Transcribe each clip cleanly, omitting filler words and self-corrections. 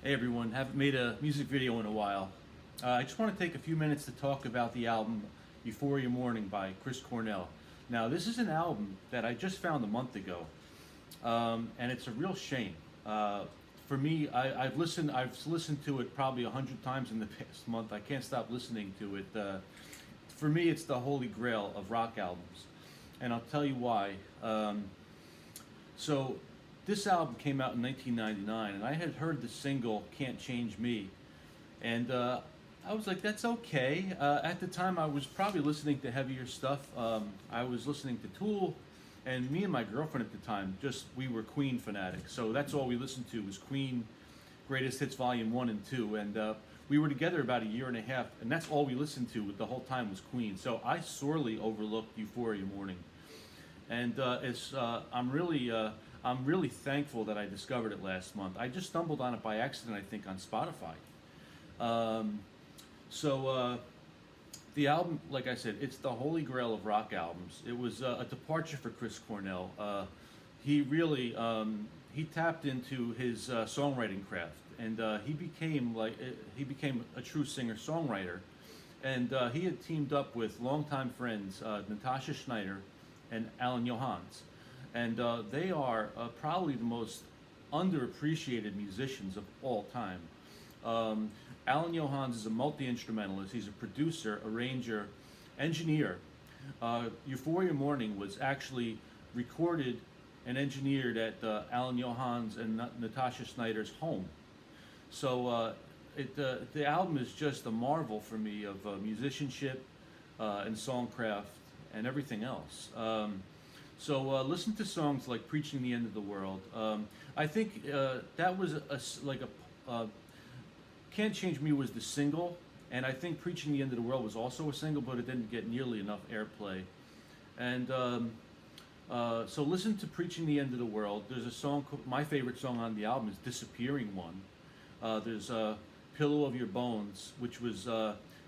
Hey everyone, haven't made a music video in a while. I just want to take a few minutes to talk about the album Euphoria Mourning by Chris Cornell. Now, this is an album that I just found a month ago, and it's a real shame. For me, I've listened to it probably 100 times in the past month. I can't stop listening to it. For me, it's the holy grail of rock albums, and I'll tell you why. So this album came out in 1999, and I had heard the single "Can't Change Me," and I was like, "That's okay." At the time, I was probably listening to heavier stuff. I was listening to Tool, and me and my girlfriend at the time, just we were Queen fanatics. So that's all we listened to was Queen, Greatest Hits Volume 1 and 2, and we were together about a year and a half, and that's all we listened to the whole time was Queen. So I sorely overlooked Euphoria Mourning, and I'm really thankful that I discovered it last month. I just stumbled on it by accident, I think, on Spotify. Um, so the album, like I said, it's the holy grail of rock albums. It was a departure for Chris Cornell. He really he tapped into his songwriting craft, and he became a true singer-songwriter. And he had teamed up with longtime friends Natasha Schneider and Alan Johans, and they are probably the most underappreciated musicians of all time. Alan Johans is a multi-instrumentalist. He's a producer, arranger, engineer. Euphoria Mourning was actually recorded and engineered at Alan Johans and Natasha Schneider's home. So the album is just a marvel for me of musicianship and songcraft and everything else. So listen to songs like "Preaching the End of the World." I think that was "Can't Change Me" was the single, and I think "Preaching the End of the World" was also a single, but it didn't get nearly enough airplay. And so listen to "Preaching the End of the World." There's a song, my favorite song on the album is "Disappearing One." There's "Pillow of Your Bones," which was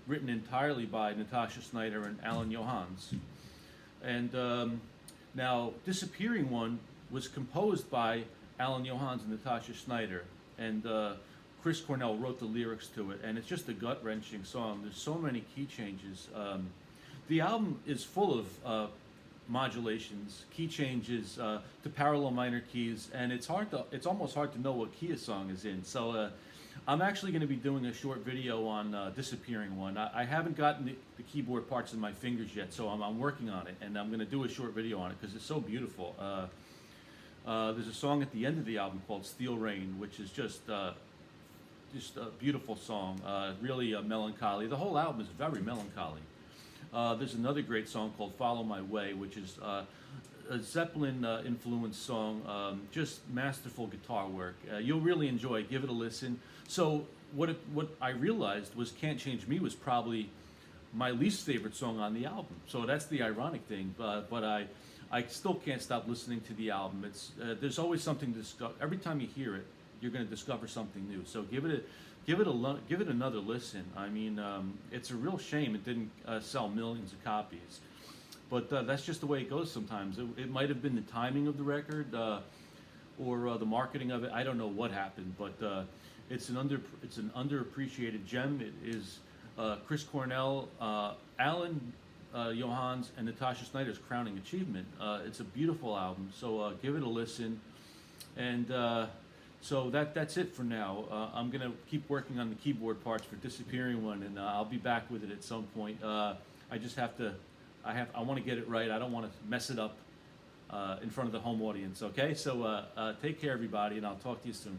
written entirely by Natasha Schneider and Alan Johans. And now, "Disappearing One" was composed by Alan Johans and Natasha Schneider, and Chris Cornell wrote the lyrics to it, and it's just a gut-wrenching song. There's so many key changes. The album is full of modulations, key changes to parallel minor keys, and it's almost hard to know what key a song is in. So I'm actually going to be doing a short video on "Disappearing One." I haven't gotten the keyboard parts in my fingers yet, so I'm working on it, and I'm going to do a short video on it because it's so beautiful. There's a song at the end of the album called "Steel Rain," which is just a beautiful song, really melancholy. The whole album is very melancholy. There's another great song called "Follow My Way," which is a Zeppelin influenced song, just masterful guitar work. You'll really enjoy it. Give it a listen. So what I realized was "Can't Change Me" was probably my least favorite song on the album. So that's the ironic thing. But I still can't stop listening to the album. There's always something to discover. Every time you hear it, you're going to discover something new. So give it another listen. I mean, it's a real shame it didn't sell millions of copies. But that's just the way it goes sometimes. It might have been the timing of the record or the marketing of it. I don't know what happened, but it's an underappreciated gem. It is Chris Cornell, Alan Johans, and Natasha Schneider's crowning achievement. It's a beautiful album, so give it a listen. And so that's it for now. I'm gonna keep working on the keyboard parts for "Disappearing One," and I'll be back with it at some point. I just have to. I want to get it right. I don't want to mess it up in front of the home audience. Okay, so take care, everybody, and I'll talk to you soon.